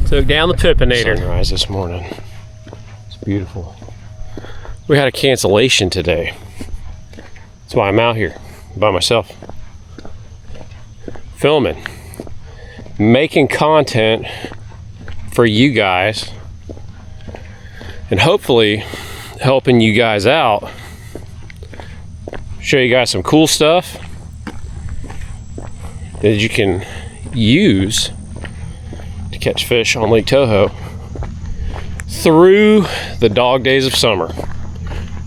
Took down the pippinator. Sunrise this morning. It's beautiful. We had a cancellation today. That's why I'm out here by myself. Filming. Making content for you guys. And hopefully helping you guys out. Show you guys some cool stuff that you can use to catch fish on Lake Toho through the dog days of summer.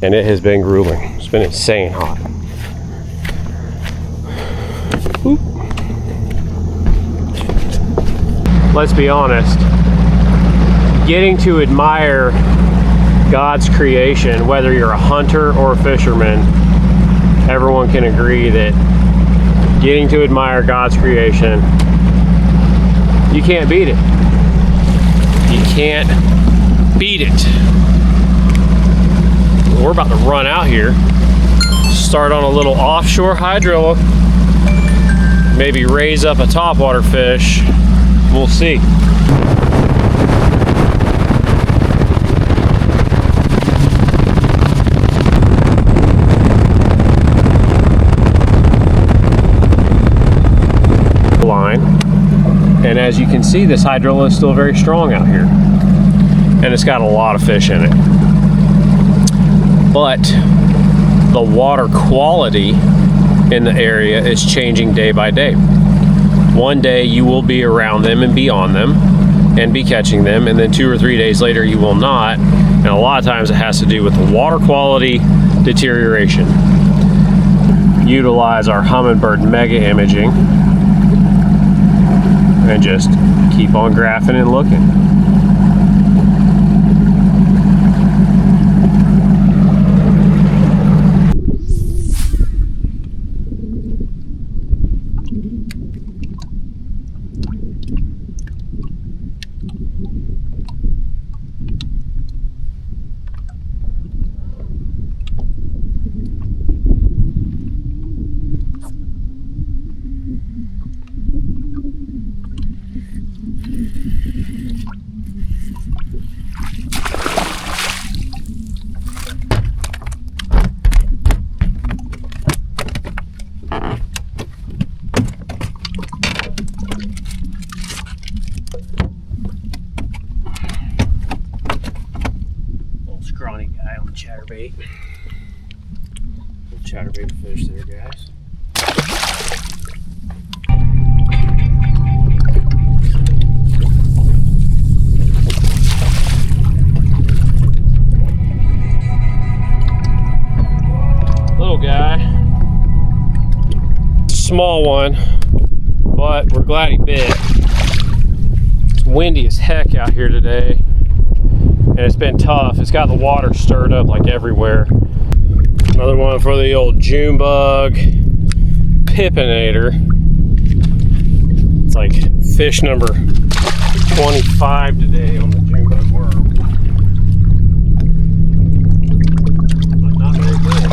And it has been grueling. It's been insane hot. Oop. Let's be honest, getting to admire God's creation, whether you're a hunter or a fisherman, everyone can agree that getting to admire God's creation, you can't beat it. You can't beat it. We're about to run out here, start on a little offshore hydrilla, maybe raise up a topwater fish. We'll see. Line, and as you can see, this hydrilla is still very strong out here, and it's got a lot of fish in it. But the water quality in the area is changing day by day. One day you will be around them and be on them and be catching them, and then 2 or 3 days later you will not. And a lot of times it has to do with the water quality deterioration. Utilize our Humminbird mega imaging and just keep on graphing and looking. Scrawny guy on the chatterbait. Little chatterbait fish there, guys. Little guy. Small one, but we're glad he bit. It's windy as heck out here today. And it's been tough. It's got the water stirred up like everywhere. Another one for the old JUNEBUG pippinator. It's like fish number 25 today on the JUNEBUG worm. But not very good.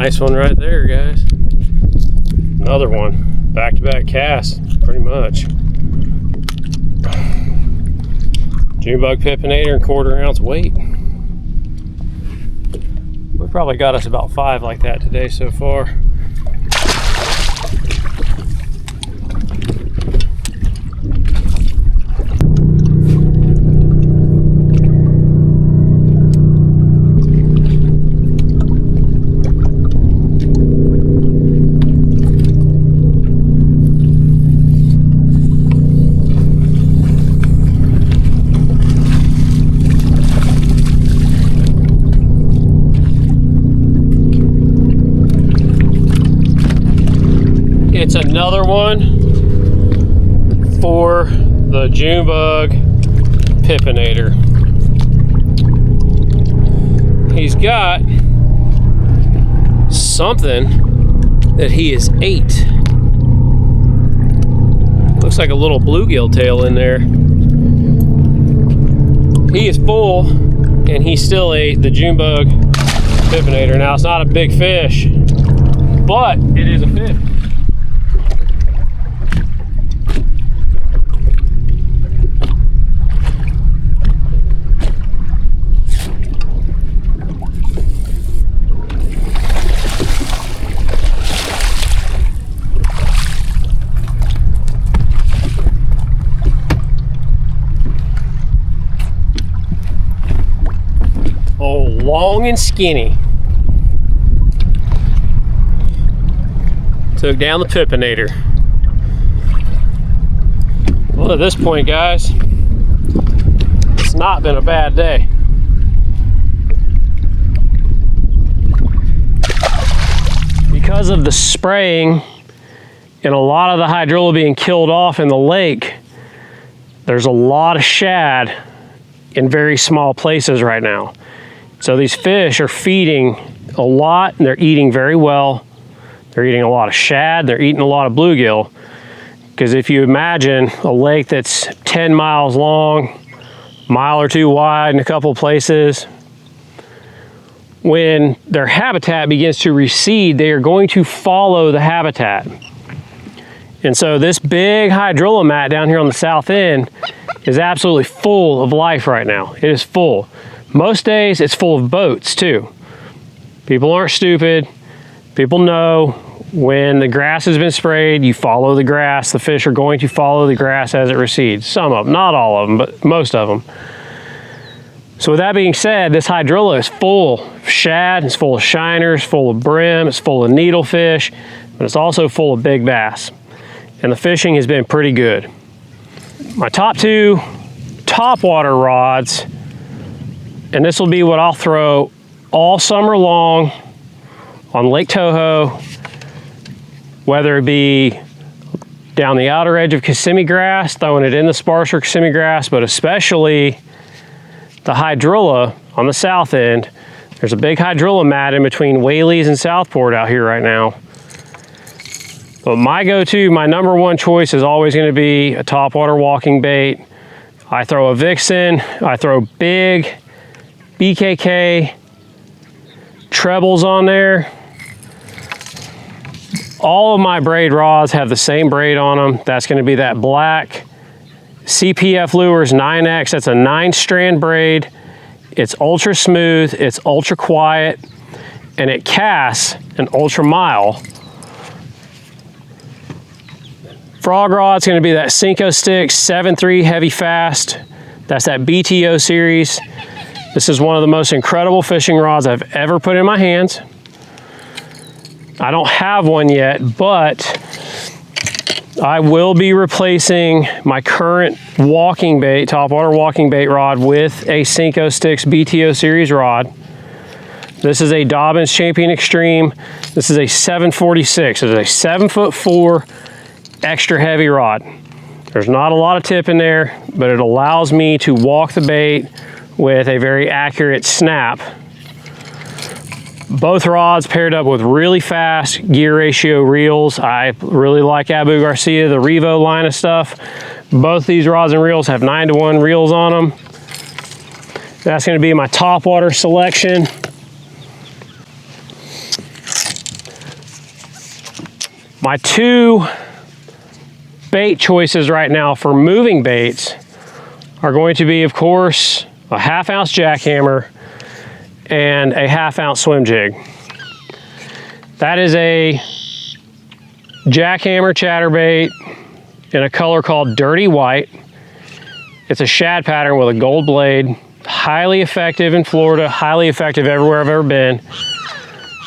Nice one right there, guys. Another one. Back-to-back casts, pretty much. JUNEBUG pippinator and 1/4 ounce weight. We probably got us about 5 like that today so far. It's another one for the JUNEBUG pippinator. He's got something that he is ate. Looks like a little bluegill tail in there. He is full and he still ate the JUNEBUG pippinator. Now it's not a big fish, but it is a fish. Oh, long and skinny. Took down the pippinator. Well, at this point, guys, it's not been a bad day. Because of the spraying and a lot of the hydrilla being killed off in the lake, there's a lot of shad in very small places right now. So these fish are feeding a lot and they're eating very well. They're eating a lot of shad, they're eating a lot of bluegill. Because if you imagine a lake that's 10 miles long, mile or two wide in a couple places, when their habitat begins to recede, they are going to follow the habitat. And so this big hydrilla mat down here on the south end is absolutely full of life right now. It is full. Most days it's full of boats too. People aren't stupid. People know when the grass has been sprayed, you follow the grass. The fish are going to follow the grass as it recedes. Some of them, not all of them, but most of them. So with that being said, this hydrilla is full of shad, it's full of shiners, full of brim, it's full of needlefish, but it's also full of big bass. And the fishing has been pretty good. My top 2 topwater rods, and this will be what I'll throw all summer long on Lake Toho, whether it be down the outer edge of Kissimmee grass, throwing it in the sparser Kissimmee grass, but especially the hydrilla on the south end. There's a big hydrilla mat in between Whaley's and Southport out here right now. But my go-to, my number 1 choice is always going to be a topwater walking bait. I throw a Vixen, I throw big BKK trebles on there. All of my braid rods have the same braid on them. That's going to be that black CPF Lures 9X. That's a 9-strand braid. It's ultra smooth, it's ultra quiet, and it casts an ultra mile. Frog rod's going to be that Senko Stick 7.3 heavy fast. That's that BTO series. This is one of the most incredible fishing rods I've ever put in my hands. I don't have one yet, but I will be replacing my current walking bait, topwater walking bait rod with a Senko Sticks BTO series rod. This is a Dobbins Champion Extreme. This is a 746. It's a 7'4" extra heavy rod. There's not a lot of tip in there, but it allows me to walk the bait with a very accurate snap. Both rods paired up with really fast gear ratio reels. I really like Abu Garcia, the Revo line of stuff. Both these rods and reels have 9-to-1 reels on them. That's going to be my topwater selection. My 2 bait choices right now for moving baits are going to be, of course, a 1/2 ounce jackhammer and a 1/2 ounce swim jig. That is a jackhammer chatterbait in a color called Dirty White. It's a shad pattern with a gold blade. Highly effective in Florida, highly effective everywhere I've ever been.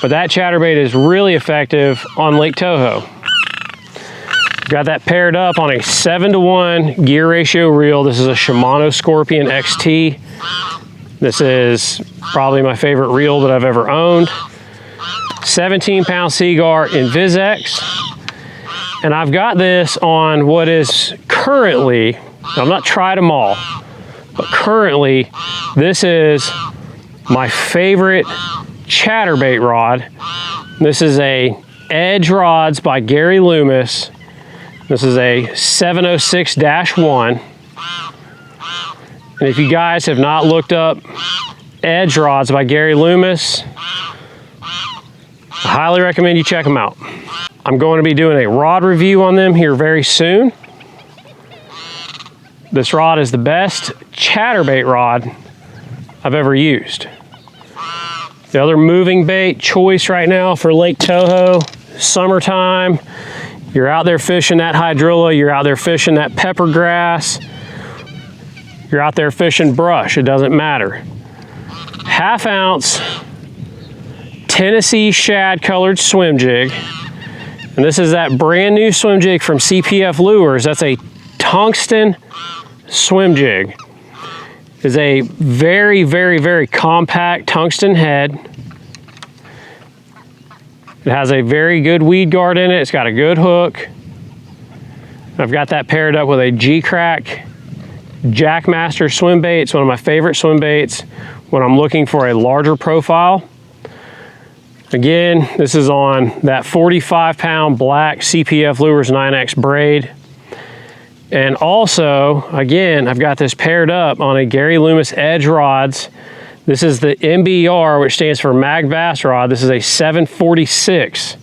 But that chatterbait is really effective on Lake Toho. Got that paired up on a 7-to-1 gear ratio reel. This is a Shimano Scorpion XT. This is probably my favorite reel that I've ever owned. 17-pound Seaguar in VizX. And I've got this on what is currently, I've not tried them all, but currently this is my favorite chatterbait rod. This is a Edge Rods by Gary Loomis. This is a 706-1. And if you guys have not looked up Edge Rods by Gary Loomis, I highly recommend you check them out. I'm going to be doing a rod review on them here very soon. This rod is the best chatterbait rod I've ever used. The other moving bait choice right now for Lake Toho, summertime, you're out there fishing that hydrilla, you're out there fishing that pepper grass, you're out there fishing brush, it doesn't matter. 1/2 ounce Tennessee shad colored swim jig. And this is that brand new swim jig from CPF Lures. That's a tungsten swim jig. It's a very, very, very compact tungsten head. It has a very good weed guard in it. It's got a good hook. I've got that paired up with a G-Crack Jackmaster swim bait. It's one of my favorite swim baits when I'm looking for a larger profile. Again, this is on that 45-pound black CPF Lures 9X braid. And also, again, I've got this paired up on a Gary Loomis Edge Rods. This is the MBR, which stands for Mag Bass Rod. This is a 746.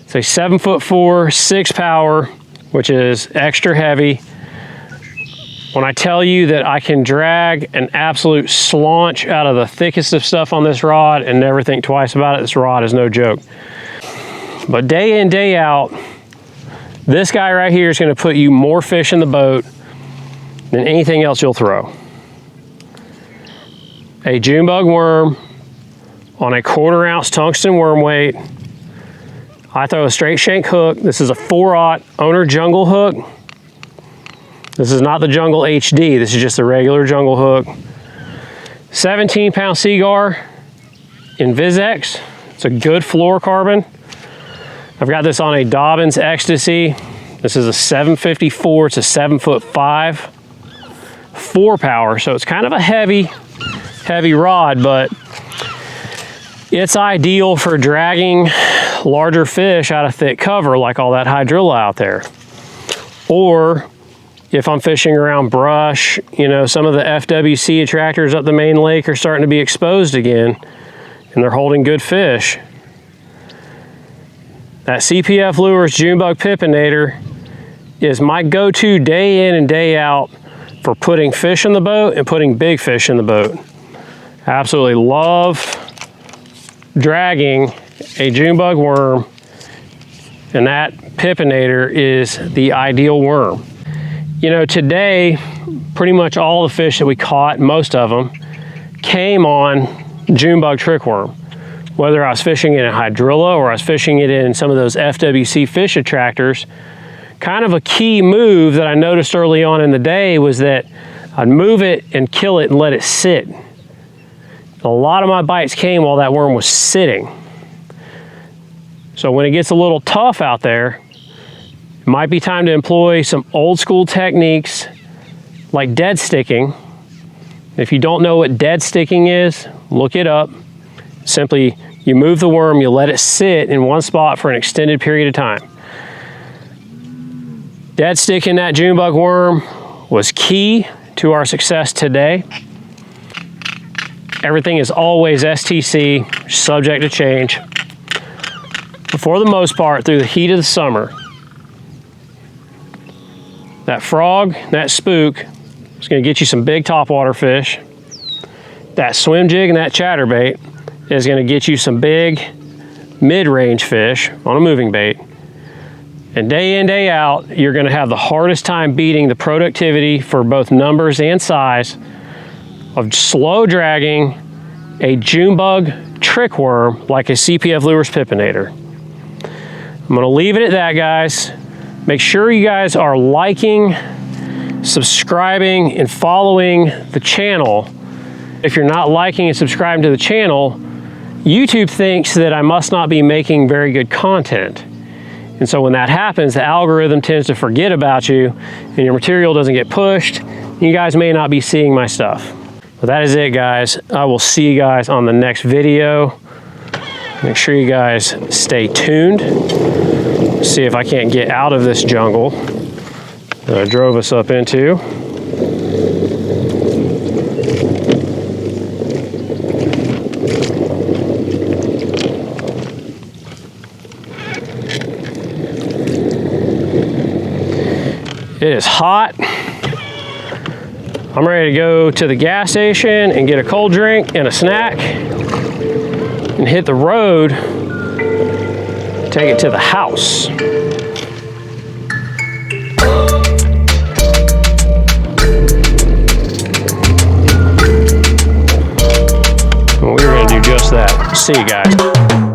It's a 7'4", 6 power, which is extra heavy. When I tell you that I can drag an absolute slaunch out of the thickest of stuff on this rod and never think twice about it, this rod is no joke. But day in, day out, this guy right here is going to put you more fish in the boat than anything else you'll throw. A JUNEBUG worm on a 1/4 ounce tungsten worm weight. I throw a straight shank hook. This is a 4/0 owner jungle hook. This is not the Jungle HD, this is just a regular jungle hook. 17-pound Seaguar in VizX. It's a good fluorocarbon. I've got this on a Dobbins Ecstasy. This is a 754, it's a 7'5", 4 power, so it's kind of a heavy rod, but it's ideal for dragging larger fish out of thick cover like all that hydrilla out there. Or if I'm fishing around brush, you know, some of the FWC attractors up the main lake are starting to be exposed again, and they're holding good fish. That CPF Lures JUNEBUG Pippinator is my go-to day in and day out for putting fish in the boat and putting big fish in the boat. Absolutely love dragging a JUNEBUG worm, and that Pippinator is the ideal worm. You know, today, pretty much all the fish that we caught, most of them, came on JUNEBUG trick worm. Whether I was fishing it in hydrilla or I was fishing it in some of those FWC fish attractors, kind of a key move that I noticed early on in the day was that I'd move it and kill it and let it sit. A lot of my bites came while that worm was sitting. So when it gets a little tough out there, it might be time to employ some old school techniques like dead sticking. If you don't know what dead sticking is, look it up. Simply, you move the worm, you let it sit in one spot for an extended period of time. Dead sticking that JUNEBUG worm was key to our success today. Everything is always STC, subject to change. But for the most part, through the heat of the summer, that frog, that spook, It's gonna get you some big topwater fish. That swim jig and that chatterbait is gonna get you some big mid-range fish on a moving bait. And day in, day out, you're gonna have the hardest time beating the productivity for both numbers and size of slow dragging a JUNEBUG trick worm like a CPF Lures Pippinator. I'm gonna leave it at that, guys. Make sure you guys are liking, subscribing, and following the channel. If you're not liking and subscribing to the channel, YouTube thinks that I must not be making very good content. And so when that happens, the algorithm tends to forget about you and your material doesn't get pushed. You guys may not be seeing my stuff. But that is it, guys. I will see you guys on the next video. Make sure you guys stay tuned. See if I can't get out of this jungle that I drove us up into. It is hot. I'm ready to go to the gas station and get a cold drink and a snack and hit the road, take it to the house. We're gonna do just that. See you guys.